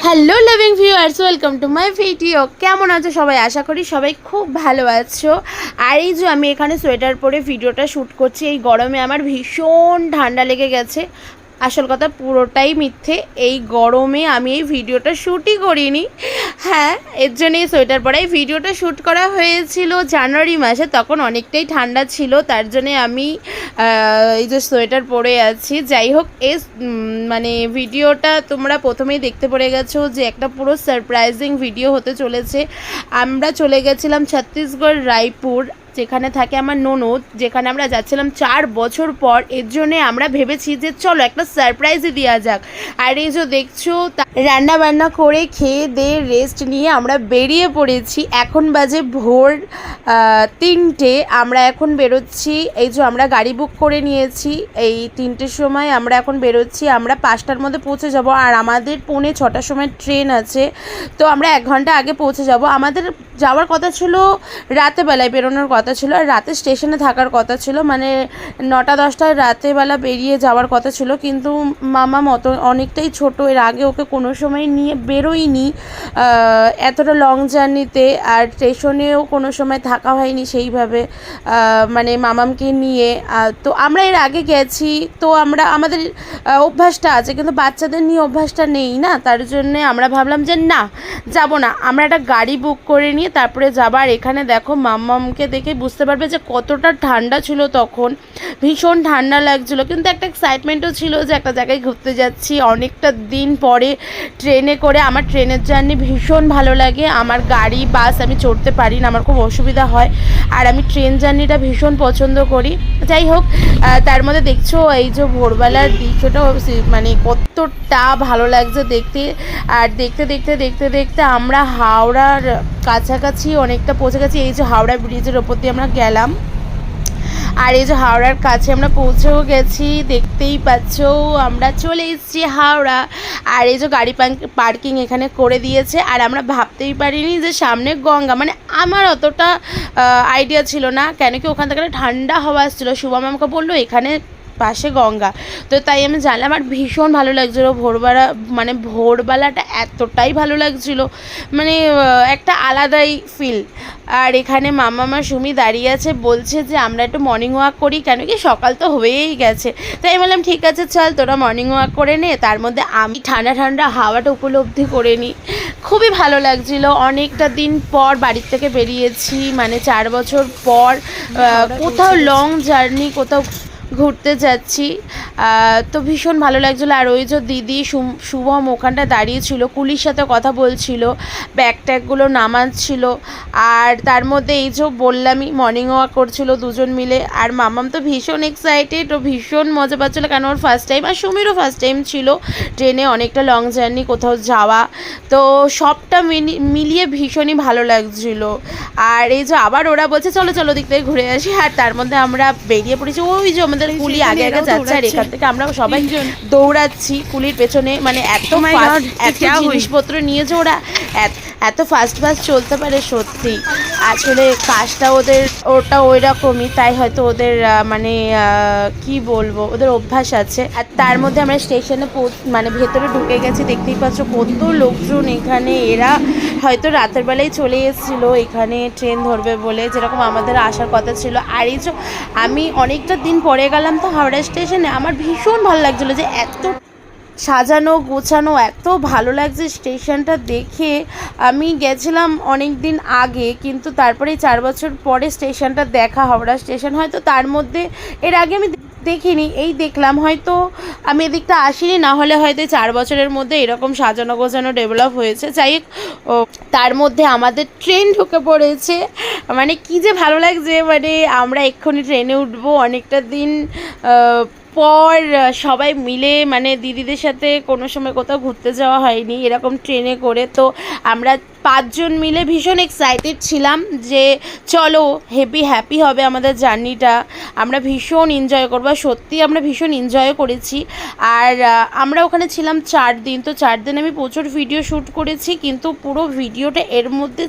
Hello loving viewers, welcome to my video. কেমন আছো সবাই? আশা করি সবাই খুব ভালো আছো। আর এই যে আমি এখানে সোয়েটার পরে ভিডিওটা শ্যুট করছি, এই গরমে আমার ভীষণ ঠান্ডা লেগে গেছে। আসল কথা পুরোটাই মিথ্যে, এই গরমে আমি এই ভিডিওটা শ্যুটই করিনি। হ্যাঁ, এর জন্য এই সোয়েটার পরে এই ভিডিওটা শ্যুট করা হয়েছিল জানুয়ারি মাসে, তখন অনেকটাই ঠান্ডা ছিল, তার জন্যে আমি এই যে সোয়েটার পরে আছি। যাই হোক, এই মানে ভিডিওটা তোমরা প্রথমেই দেখতে পড়ে গেছো যে একটা পুরো সারপ্রাইজিং ভিডিও হতে চলেছে। আমরা চলে গেছিলাম ছত্তিশগড় রায়পুর, যেখানে থাকে আমার ননদ, যেখানে আমরা যাচ্ছিলাম 4 বছর পর। এর জন্যে আমরা ভেবেছি যে চলো একটা সারপ্রাইজই দেওয়া যাক। আর এই যে দেখছো রান্না বান্না করে খেয়ে দিয়ে রেস্ট নিয়ে আমরা বেরিয়ে পড়েছি। এখন বাজে ভোর 3টে। আমরা এখন বেরোচ্ছি। এই যে আমরা গাড়ি বুক করে নিয়েছি, এই 3টের সময় আমরা এখন বেরোচ্ছি। আমরা 5টার মধ্যে পৌঁছে যাব, আর আমাদের 5:45টার সময় ট্রেন আছে, তো আমরা 1 ঘন্টা আগে পৌঁছে যাব। আমাদের যাওয়ার কথা ছিল রাতেবেলায় বেরোনোর কথা ছিল, আর রাতে স্টেশনে থাকার কথা ছিল, মানে 9টা-10টায় রাতেবেলা বেরিয়ে যাওয়ার কথা ছিল। কিন্তু মামা মতো অনেকটাই ছোট, এর আগে ওকে কোনো সময় নিয়ে বেরোইনি এতটা লং জার্নিতে, আর স্টেশনেও কোনো সময় থাকা হয়নি সেইভাবে, মানে মামামকে নিয়ে। তো আমরা এর আগে গেছি, তো আমাদের অভ্যাসটা আছে, কিন্তু বাচ্চাদের নিয়ে অভ্যাসটা নেই না, তার জন্যে আমরা ভাবলাম যে না, যাব না, আমরা একটা গাড়ি বুক করে নিয়ে তারপরে যাবার। এখানে দেখো মাম্মামকে দেখে বুঝতে পারবে যে কতটা ঠান্ডা ছিল তখন, ভীষণ ঠান্ডা লাগছিল, কিন্তু একটা এক্সাইটমেন্টও ছিল যে একটা জায়গায় ঘুরতে যাচ্ছি অনেকটা দিন পরে ট্রেনে করে। আমার ট্রেনের জার্নি ভীষণ ভালো লাগে, আমার গাড়ি বাস আমি চড়তে পারি না, আমার খুব অসুবিধা হয়, আর আমি ট্রেন জার্নিটা ভীষণ পছন্দ করি। যাই হোক, তার মধ্যে দেখছো এই যে ভোরবেলার দৃশ্যটা মানে কতটা ভালো লাগছে দেখতে। আর দেখতে দেখতে দেখতে দেখতে আমরা হাওড়ার কাছাকাছি অনেকটা পৌঁছে গেছি। এই যে হাওড়া ব্রিজের ওপর দিয়ে আমরা গেলাম, আর এই যে হাওড়ার কাছে আমরা পৌঁছেও গেছি, দেখতেই পাচ্ছ আমরা চলে এসেছি হাওড়া। আর এই যে গাড়ি পার্কিং এখানে করে দিয়েছে, আর আমরা ভাবতেই পারিনি যে সামনে গঙ্গা, মানে আমার অতটা আইডিয়া ছিল না, কেন কি ওখান থেকে ঠান্ডা হাওয়া আসছিলো। শুভম আমাকে বললো এখানে পাশে গঙ্গা, তো তাই আমি জানলাম। আর ভীষণ ভালো লাগছিলো ভোরবেলাটা এতটাই ভালো লাগছিলো, মানে একটা আলাদাই ফিল। আর এখানে মামা সুমি দাঁড়িয়ে আছে, বলছে যে আমরা একটু মর্নিং ওয়াক করি, কেন কি সকাল তো হয়েই গেছে। তাই বললাম ঠিক আছে চল তোরা মর্নিং ওয়াক করে নে, তার মধ্যে আমি ঠান্ডা ঠান্ডা হাওয়াটা উপলব্ধি করে নিই। খুবই ভালো লাগছিলো, অনেকটা দিন পর বাড়ির থেকে বেরিয়েছি, মানে 4 বছর পর কোথাও লং জার্নি, কোথাও ঘুরতে যাচ্ছি, তো ভীষণ ভালো লাগছিলো। আর ওই যে দিদি শুভম ওখানটা দাঁড়িয়েছিল, কুলির সাথে কথা বলছিল, ব্যাগ ট্যাগগুলো নামাচ্ছিল, আর তার মধ্যে এই যে বললামই মর্নিং ওয়াক করছিল দুজন মিলে। আর মামাম তো ভীষণ এক্সাইটেড, ও ভীষণ মজা পাচ্ছিলো, কারণ ওর ফার্স্ট টাইম, আর সুমিরও ফার্স্ট টাইম ছিল ট্রেনে অনেকটা লং জার্নি কোথাও যাওয়া, তো সবটা মিলিয়ে ভীষণই ভালো লাগছিলো। আর এই যে আবার ওরা বলছে চলো চলো দিক থেকে ঘুরে আসি, আর তার মধ্যে আমরা বেরিয়ে পড়েছি। ওই যে আমাদের কুলি আগে আগে যাচ্ছে, আর এখান থেকে আমরা সবাই দৌড়াচ্ছি কুলির পেছনে, মানে এত জিনিসপত্র নিয়েছে ওরা, এত ফাস্ট চলতে পারে, সত্যি আসলে কাজটা ওটা ওই রকমই, তাই হয়তো ওদের মানে কি বলবো, ওদের অভ্যাস আছে। আর তার মধ্যে আমরা স্টেশনে মানে ভেতরে ঢুকে গেছি, দেখতেই পাচ্ছ কত লোকজন এখানে। এরা হয়তো রাতের বেলায় চলে এসেছিলো এখানে ট্রেন ধরবে বলে, যেরকম আমাদের আসার কথা ছিল। আর এই যে আমি অনেকটা দিন পরে গেলাম তো হাওড়া স্টেশনে, আমার ভীষণ ভালো লাগছিলো যে এত সাজানো গোছানো, এত ভালো লাগছে স্টেশনটা দেখে। আমি গেছিলাম অনেক দিন আগে, কিন্তু তারপরে 4 বছর পরে স্টেশনটা দেখা, হাওড়া স্টেশন। হয়তো তার মধ্যে এর আগে আমি দেখিনি, এই দেখলাম, হয়তো আমি এদিকটা আসিনি, না হলে হয়তো 4 বছরের মধ্যে এরকম সাজানো গোছানো ডেভেলপ হয়েছে। যাই হোক, তার মধ্যে আমাদের ট্রেন ঢুকে পড়েছে, মানে কি যে ভালো লাগছে, মানে আমরা এক্ষুনি ট্রেনে উঠবো, অনেকটা দিন পর সবাই মিলে মানে দিদিদের সাথে কোনো সময় কোথাও ঘুরতে যাওয়া হয়নি এরকম ট্রেনে করে। তো আমরা 5 জন মিলে ভীষণ এক্সাইটেড ছিলাম যে চলো হ্যাপি হবে আমাদের জার্নিটা, আমরা ভীষণ এনজয় করবো। সত্যি আমরা ভীষণ এনজয় করেছি। আর আমরা ওখানে ছিলাম 4 দিন। তো 4 দিন আমি প্রচুর ভিডিও শ্যুট করেছি, কিন্তু পুরো ভিডিওটা এর মধ্যে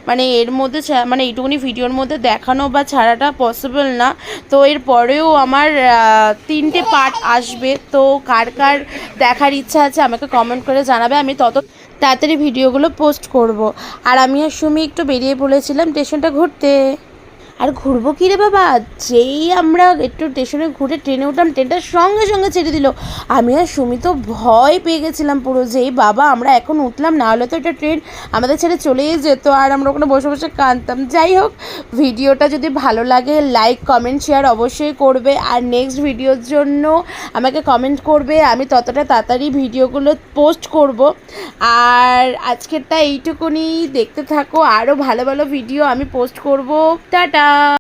মানে এইটুকুনি ভিডিওর মধ্যে দেখানো বা ছাড়াটা পসিবল না। তো এর পরেও আমার 3টে পার্ট আসবে। তো কার কার দেখার ইচ্ছা আছে আমাকে কমেন্ট করে জানাবে, আমি তত তাড়াতাড়ি ভিডিওগুলো পোস্ট করব। আর আমি আর সুমি একটু বেরিয়ে পড়েছিলাম স্টেশনটা ঘুরতে। আর ঘুরবো কী রে বাবা, যেই আমরা একটু স্টেশনে ঘুরে ট্রেনে উঠলাম, ট্রেনটা সঙ্গে সঙ্গে ছেড়ে দিল। আমি আর সুমি তো ভয় পেয়ে গেছিলাম পুরো, যেই বাবা আমরা এখন উঠলাম, না হলে তো এটা ট্রেন আমাদের ছেড়ে চলেই যেত, আর আমরা ওখানে বসে বসে কাঁদতাম। যাই হোক, ভিডিওটা যদি ভালো লাগে লাইক কমেন্ট শেয়ার অবশ্যই করবে, আর নেক্সট ভিডিওর জন্য আমাকে কমেন্ট করবে, আমি ততটা তাড়াতাড়ি ভিডিওগুলো পোস্ট করব। আর আজকেরটা এইটুকুনি, দেখতে থাকো, আরও ভালো ভালো ভিডিও আমি পোস্ট করব। টাটা।